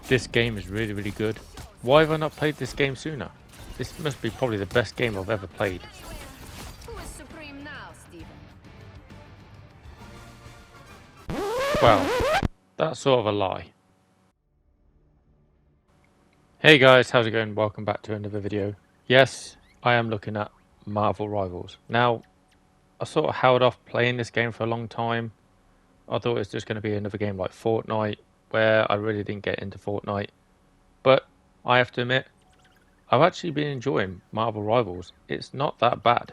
This game is really, really good. Why have I not played this game sooner? This must be probably the best game I've ever played. Who is supreme now, Stephen? Well, that's sort of a lie. Hey guys, how's it going? Welcome back to another video. Yes, I am looking at Marvel Rivals. Now, I sort of held off playing this game for a long time. I thought it was just going to be another game like Fortnite, where I really didn't get into Fortnite. But I have to admit, I've actually been enjoying Marvel Rivals. It's not that bad.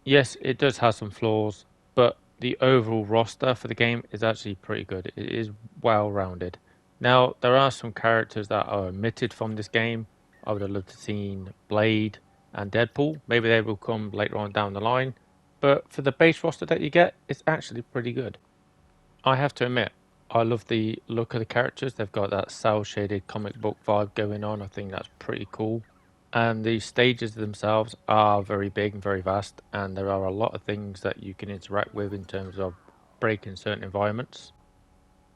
Yes, it does have some flaws, but the overall roster for the game is actually pretty good. It is well rounded. Now, there are some characters that are omitted from this game. I would have loved to have seen Blade and Deadpool. Maybe they will come later on down the line. But for the base roster that you get, it's actually pretty good. I have to admit, I love the look of the characters. They've got that cel-shaded comic book vibe going on. I think that's pretty cool. And the stages themselves are very big and very vast, and there are a lot of things that you can interact with in terms of breaking certain environments.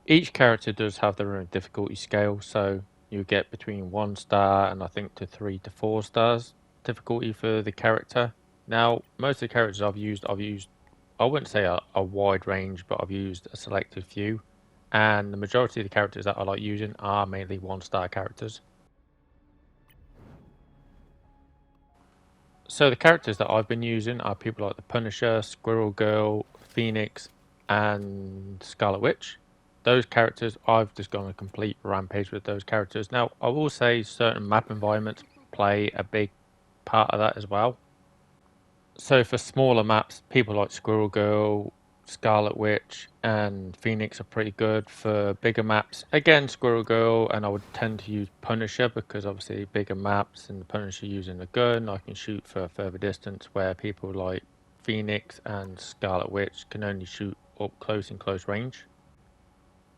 Each character does have their own difficulty scale, so you get between 1 star and I think to 3 to 4 stars difficulty for the character. Now, most of the characters I've used, I wouldn't say a wide range, but I've used a selected few, and the majority of the characters that I like using are mainly 1 star characters. So the characters that I've been using are people like the Punisher, Squirrel Girl, Phoenix, and Scarlet Witch. Those characters, I've just gone a complete rampage with those characters. Now, I will say certain map environments play a big part of that as well. So for smaller maps, people like Squirrel Girl, Scarlet Witch, and Phoenix are pretty good. For bigger maps, again, Squirrel Girl, and I would tend to use Punisher because obviously bigger maps and the Punisher using a gun, I can shoot for a further distance, where people like Phoenix and Scarlet Witch can only shoot up close in close range.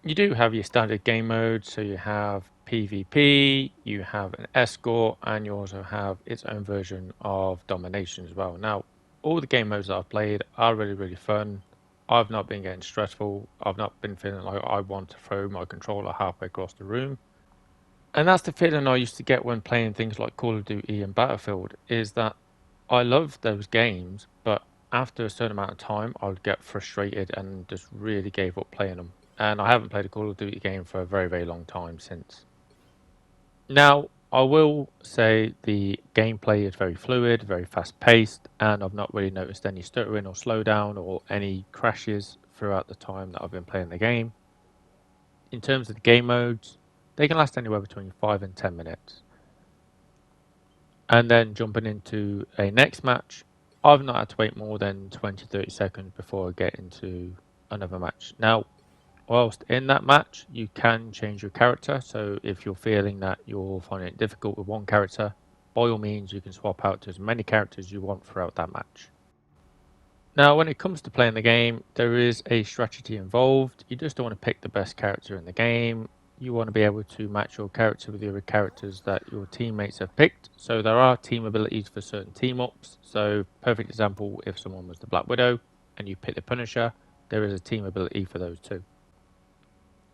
You do have your standard game modes, so you have PvP, you have an escort, and you also have its own version of domination as well. Now, all the game modes that I've played are really, really fun. I've not been getting stressful. I've not been feeling like I want to throw my controller halfway across the room. And that's the feeling I used to get when playing things like Call of Duty and Battlefield, is that I love those games, but after a certain amount of time, I would get frustrated and just really gave up playing them. And I haven't played a Call of Duty game for a very, very long time since. Now, I will say the gameplay is very fluid, very fast paced, and I've not really noticed any stuttering or slowdown or any crashes throughout the time that I've been playing the game. In terms of the game modes, they can last anywhere between 5 and 10 minutes. And then jumping into a next match, I've not had to wait more than 20-30 seconds before I get into another match. Now, whilst in that match, you can change your character. So if you're feeling that you're finding it difficult with one character, by all means, you can swap out to as many characters you want throughout that match. Now, when it comes to playing the game, there is a strategy involved. You just don't want to pick the best character in the game. You want to be able to match your character with the other characters that your teammates have picked. So there are team abilities for certain team ups. So perfect example, if someone was the Black Widow and you pick the Punisher, there is a team ability for those too.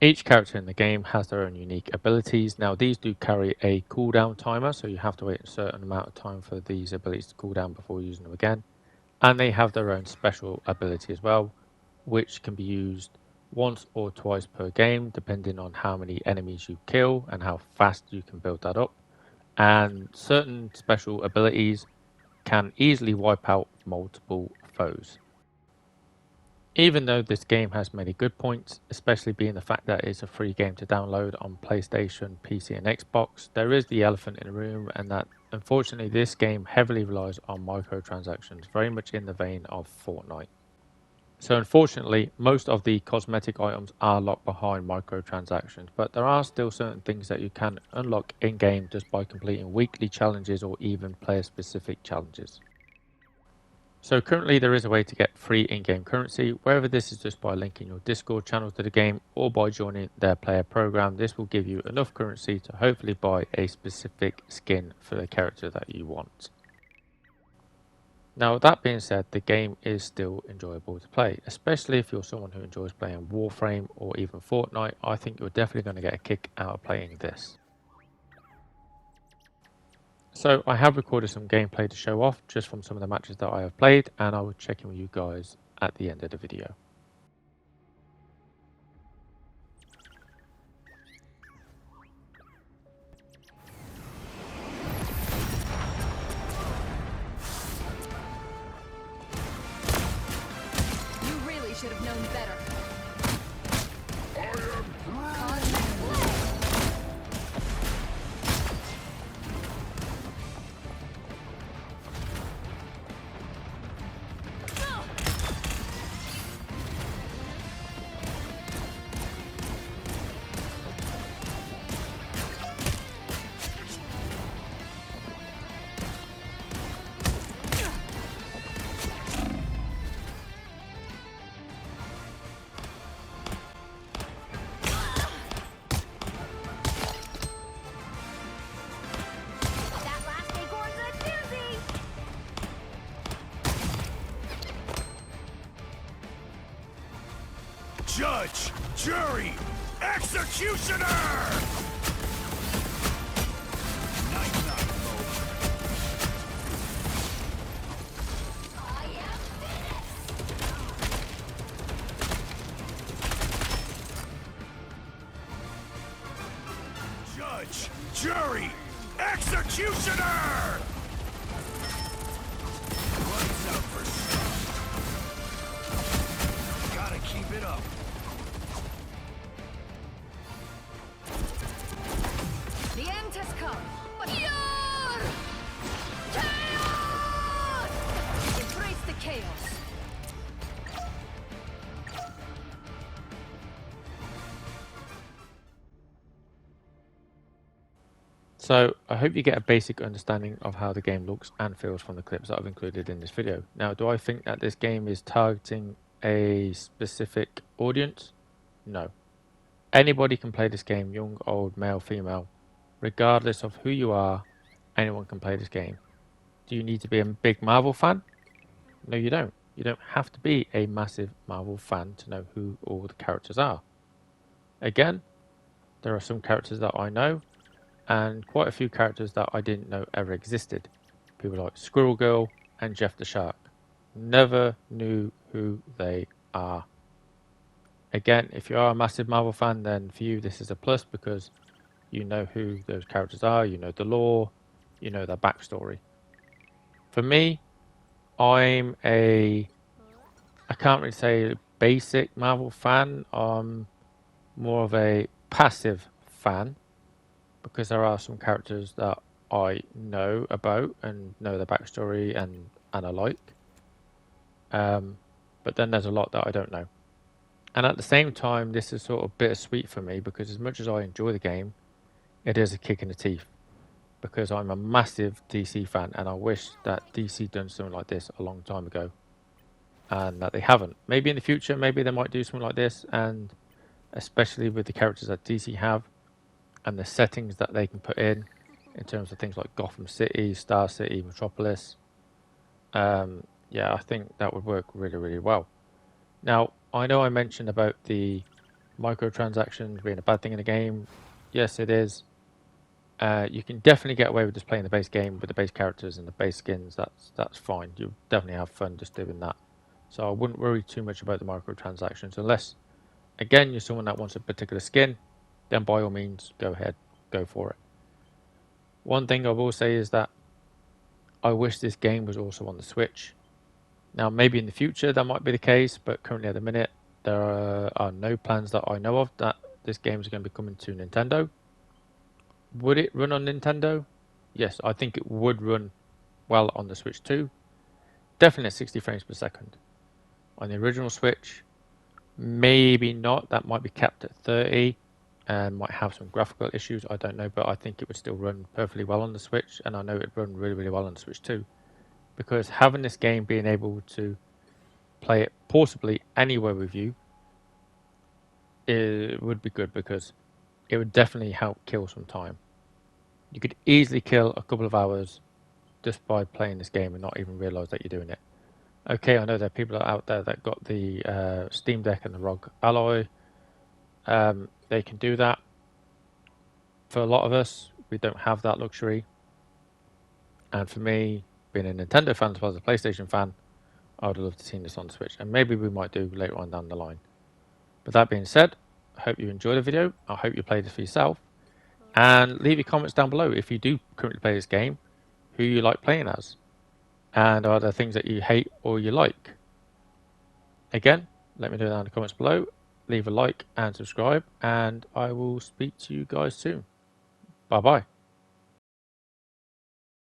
Each character in the game has their own unique abilities. Now these do carry a cooldown timer, so you have to wait a certain amount of time for these abilities to cool down before using them again. And they have their own special ability as well, which can be used once or twice per game, depending on how many enemies you kill and how fast you can build that up. And certain special abilities can easily wipe out multiple foes. Even though this game has many good points, especially being the fact that it's a free game to download on PlayStation, PC and Xbox, there is the elephant in the room, and that unfortunately this game heavily relies on microtransactions, very much in the vein of Fortnite. So unfortunately, most of the cosmetic items are locked behind microtransactions, but there are still certain things that you can unlock in-game just by completing weekly challenges or even player-specific challenges. So currently there is a way to get free in-game currency, whether this is just by linking your Discord channel to the game or by joining their player program. This will give you enough currency to hopefully buy a specific skin for the character that you want. Now, that being said, the game is still enjoyable to play, especially if you're someone who enjoys playing Warframe or even Fortnite. I think you're definitely going to get a kick out of playing this. So I have recorded some gameplay to show off just from some of the matches that I have played, and I will check in with you guys at the end of the video. You really should have known better. That last acorn's a doozy! Judge, jury, executioner! Night, I am finished! Judge, jury, executioner! Lights out for some. Gotta keep it up. The end has come, but Chaos! Embrace the chaos. So I hope you get a basic understanding of how the game looks and feels from the clips that I've included in this video. Now, do I think that this game is targeting a specific audience? No. Anybody can play this game, young, old, male, female, regardless of who you are, anyone can play this game. Do you need to be a big Marvel fan? No, you don't. You don't have to be a massive Marvel fan to know who all the characters are. Again, there are some characters that I know, and quite a few characters that I didn't know ever existed. People like Squirrel Girl and Jeff the Shark. Never knew who they are. Again, if you are a massive Marvel fan, then for you this is a plus because you know who those characters are, you know the lore, you know their backstory. For me, I can't really say basic Marvel fan. I'm more of a passive fan because there are some characters that I know about and know their backstory and I like. But then there's a lot that I don't know. And at the same time, this is sort of bittersweet for me because as much as I enjoy the game, it is a kick in the teeth because I'm a massive DC fan and I wish that DC done something like this a long time ago and that they haven't. Maybe in the future, maybe they might do something like this, and especially with the characters that DC have and the settings that they can put in terms of things like Gotham City, Star City, Metropolis. Yeah, I think that would work really, really well. Now, I know I mentioned about the microtransactions being a bad thing in the game. Yes, it is. You can definitely get away with just playing the base game with the base characters and the base skins. That's fine. You definitely have fun just doing that. So I wouldn't worry too much about the microtransactions unless, again, you're someone that wants a particular skin. Then by all means, go ahead, go for it. One thing I will say is that I wish this game was also on the Switch. Now, maybe in the future that might be the case, but currently at the minute, there are no plans that I know of that this game is going to be coming to Nintendo. Would it run on Nintendo? Yes, I think it would run well on the Switch too. Definitely at 60 frames per second. On the original Switch, maybe not. That might be capped at 30 and might have some graphical issues. I don't know, but I think it would still run perfectly well on the Switch, and I know it'd run really, really well on the Switch too. Because having this game being able to play it portably anywhere with you, it would be good because it would definitely help kill some time. You could easily kill a couple of hours just by playing this game and not even realise that you're doing it. Okay, I know there are people out there that got the Steam Deck and the ROG Alloy. They can do that. For a lot of us, we don't have that luxury. And for me, being a Nintendo fan as well as a PlayStation fan, I would have loved to see this on Switch. And maybe we might do later on down the line. But that being said, I hope you enjoyed the video. I hope you played this for yourself. And leave your comments down below if you do currently play this game, who you like playing as. And are there things that you hate or you like? Again, let me know down in the comments below. Leave a like and subscribe. And I will speak to you guys soon. Bye bye.